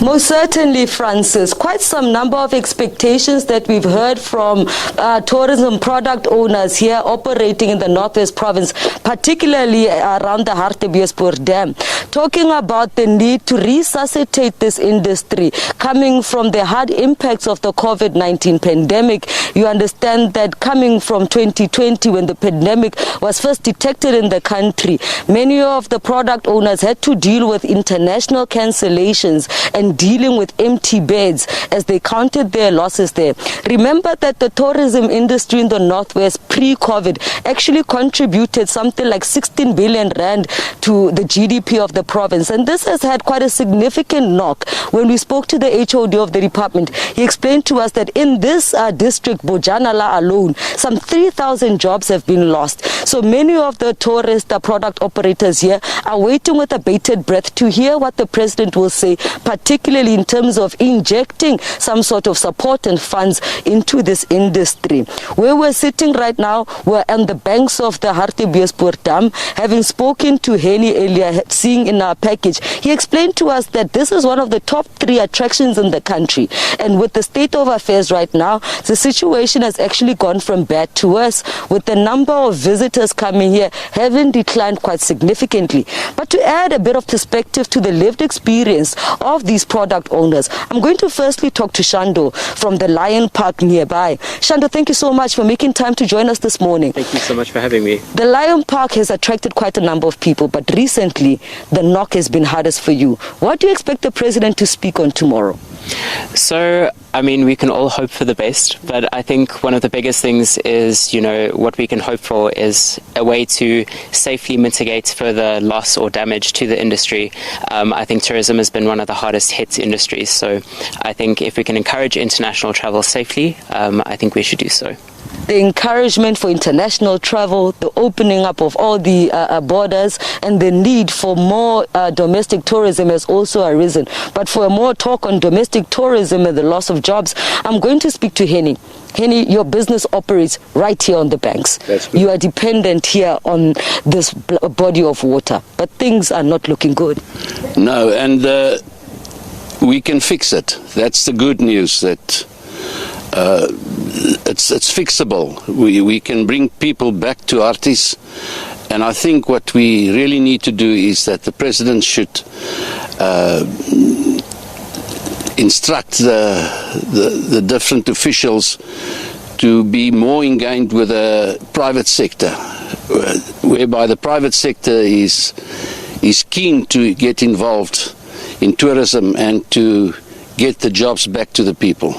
Most certainly, Francis. Quite some number of expectations that we've heard from tourism product owners here operating in the Northwest Province, particularly around the Hartbeespoort Dam, talking about the need to resuscitate this industry coming from the hard impacts of the COVID-19 pandemic. You understand that coming from 2020, when the pandemic was first detected in the country, many of the product owners had to deal with international cancellations and dealing with empty beds as they counted their losses there. Remember that the tourism industry in the Northwest pre-COVID actually contributed something like 16 billion rand to the GDP of the province, and this has had quite a significant knock. When we spoke to the HOD of the department, he explained to us that in this district, Bojanala alone, some 3,000 jobs have been lost. So many of the tourist product operators here are waiting with a bated breath to hear what the president will say, particularly in terms of injecting some sort of support and funds into this industry. Where we're sitting right now, we're on the banks of the Hartbeespoort Dam. Having spoken to Henny earlier, seeing in our package, he explained to us that this is one of the top 3 attractions in the country. And with the state of affairs right now, the situation has actually gone from bad to worse, with the number of visitors coming here having declined quite significantly. But to add a bit of perspective to the lived experience of these product owners, I'm going to firstly talk to Shando from the Lion Park nearby. Shando, thank you so much for making time to join us this morning. Thank you so much for having me. The Lion Park has attracted quite a number of people, but recently the knock has been hardest for you. What do you expect the president to speak on tomorrow? So, I mean, we can all hope for the best, but I think one of the biggest things is, what we can hope for is a way to safely mitigate further loss or damage to the industry. I think tourism has been one of the hardest hit industries, so I think if we can encourage international travel safely, I think we should do so. The encouragement for international travel, the opening up of all the borders, and the need for more domestic tourism has also arisen. But for more talk on domestic tourism and the loss of jobs, I'm going to speak to Henny. Henny, your business operates right here on the banks. That's good. You are dependent here on this body of water, but things are not looking good. No, and we can fix it. That's the good news, that it's fixable. We can bring people back to Arties, and I think what we really need to do is that the president should instruct the different officials to be more engaged with the private sector, whereby the private sector is keen to get involved in tourism and to get the jobs back to the people.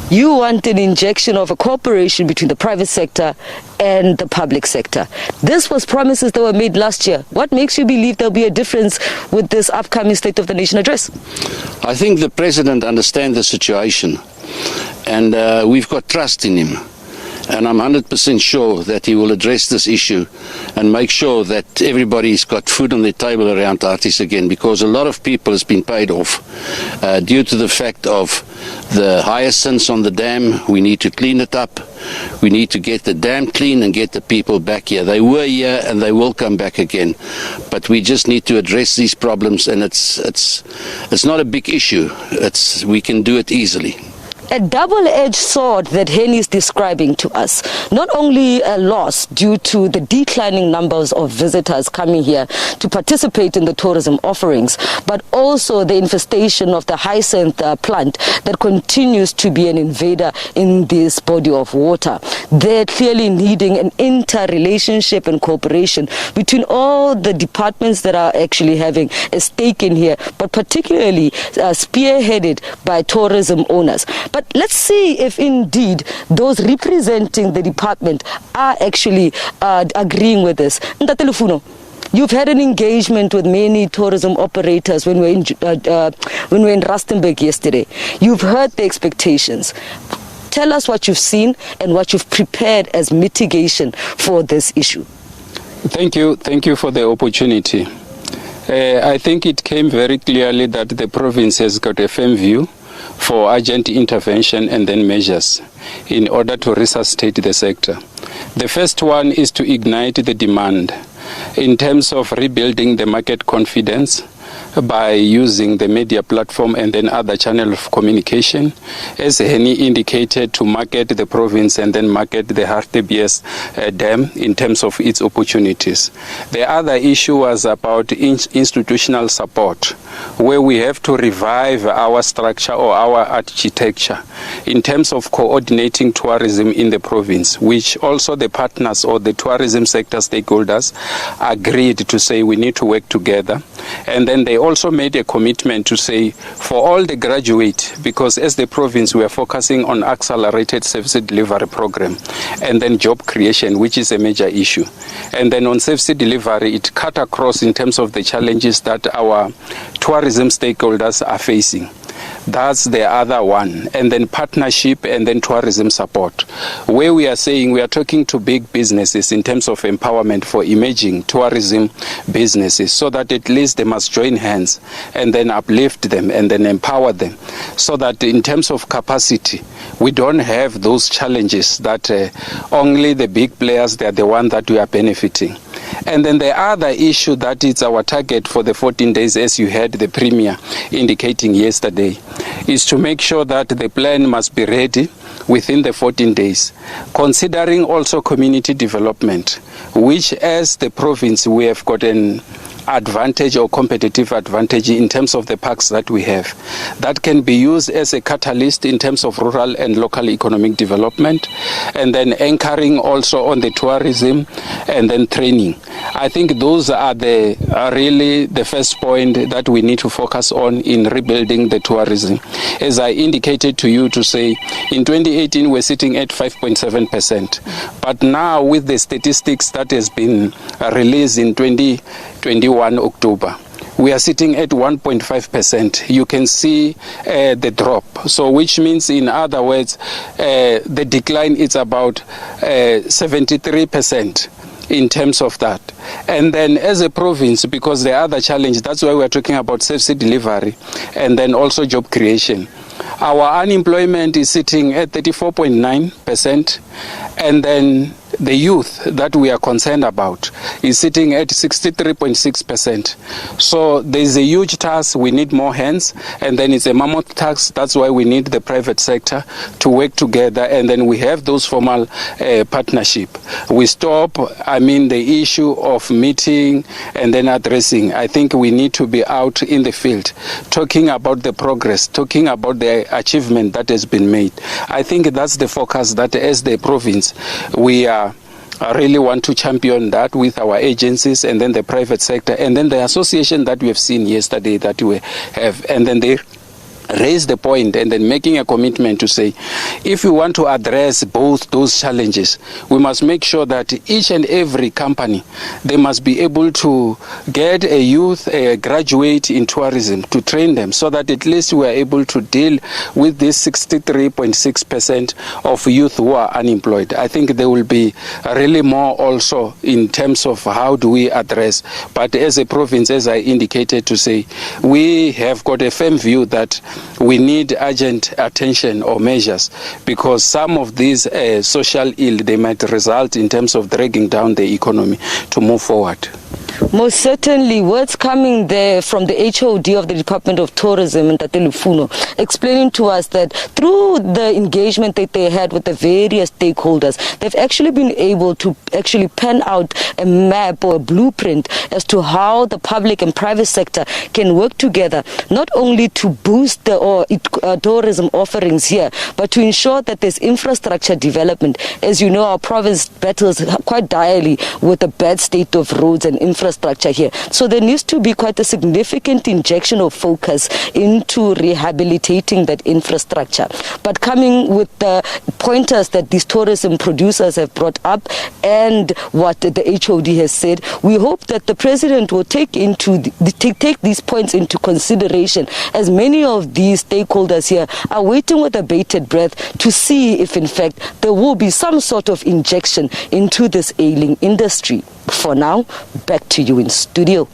You want an injection of a cooperation between the private sector and the public sector. This was promises that were made last year. What makes you believe there'll be a difference with this upcoming State of the Nation address? I think the president understands the situation, and we've got trust in him. And I'm 100% sure that he will address this issue and make sure that everybody's got food on their table around Arties again, because a lot of people has been paid off due to the fact of the hyacinths on the dam. We need to clean it up. We need to get the dam clean and get the people back here. They were here and they will come back again. But we just need to address these problems, and it's not a big issue. We can do it easily. A double-edged sword that Henny is describing to us. Not only a loss due to the declining numbers of visitors coming here to participate in the tourism offerings, but also the infestation of the hyacinth plant that continues to be an invader in this body of water. They're clearly needing an interrelationship and cooperation between all the departments that are actually having a stake in here, but particularly spearheaded by tourism owners. But let's see if indeed those representing the department are actually agreeing with this. Ntate Lufuno, you've had an engagement with many tourism operators when we were in Rustenburg yesterday. You've heard the expectations. Tell us what you've seen and what you've prepared as mitigation for this issue. Thank you for the opportunity. I think it came very clearly that the province has got a firm view for urgent intervention and then measures in order to resuscitate the sector. The first one is to ignite the demand in terms of rebuilding the market confidence, by using the media platform and then other channel of communication, as Henny indicated, to market the province and then market the Hartbeespoort Dam in terms of its opportunities. The other issue was about institutional support, where we have to revive our structure or our architecture in terms of coordinating tourism in the province, which also the partners or the tourism sector stakeholders agreed to say we need to work together. And then they also made a commitment to say for all the graduates, because as the province we are focusing on accelerated service delivery program and then job creation, which is a major issue. And then on service delivery, it cut across in terms of the challenges that our tourism stakeholders are facing. That's the other one. And then partnership and then tourism support, where we are saying we are talking to big businesses in terms of empowerment for emerging tourism businesses, so that at least they must join hands and then uplift them and then empower them, so that in terms of capacity, we don't have those challenges that only the big players, they are the one that we are benefiting. And then the other issue that is our target for the 14 days, as you heard the Premier indicating yesterday, is to make sure that the plan must be ready within the 14 days, considering also community development, which as the province we have got an advantage or competitive advantage in terms of the parks that we have, that can be used as a catalyst in terms of rural and local economic development, and then anchoring also on the tourism and then training. I think those are really the first point that we need to focus on in rebuilding the tourism. As I indicated to you to say, in 2018 we're sitting at 5.7%, but now with the statistics that has been released in 2021 October, we are sitting at 1.5%. You can see the drop. So which means, in other words, the decline is about 73% in terms of that. And then as a province, because the other challenge, that's why we're talking about service delivery and then also job creation. Our unemployment is sitting at 34.9%, and then the youth that we are concerned about is sitting at 63.6%. So there's a huge task. We need more hands, and then it's a mammoth task. That's why we need the private sector to work together, and then we have those formal partnership. We stop, the issue of meeting and then addressing. I think we need to be out in the field, talking about the progress, talking about the achievement that has been made. I think that's the focus that as the province we are I really want to champion that with our agencies and then the private sector and then the association that we have seen yesterday that we have, and then they raise the point and then making a commitment to say, if we want to address both those challenges, we must make sure that each and every company, they must be able to get a youth, a graduate in tourism to train them, so that at least we are able to deal with this 63.6% of youth who are unemployed. I think there will be really more also in terms of how do we address. But as a province, as I indicated to say, we have got a firm view that we need urgent attention or measures, because some of these social ill, they might result in terms of dragging down the economy to move forward. Most certainly, words coming there from the HOD of the Department of Tourism, Ntate Lufuno, explaining to us that through the engagement that they had with the various stakeholders, they've actually been able to actually pen out a map or a blueprint as to how the public and private sector can work together, not only to boost the tourism offerings here, but to ensure that there's infrastructure development. As you know, our province battles quite direly with the bad state of roads and infrastructure here. So there needs to be quite a significant injection of focus into rehabilitating that infrastructure. But coming with the pointers that these tourism producers have brought up and what the HOD has said, we hope that the President will take these points into consideration, as many of these stakeholders here are waiting with a bated breath to see if in fact there will be some sort of injection into this ailing industry. For now, back to you in studio.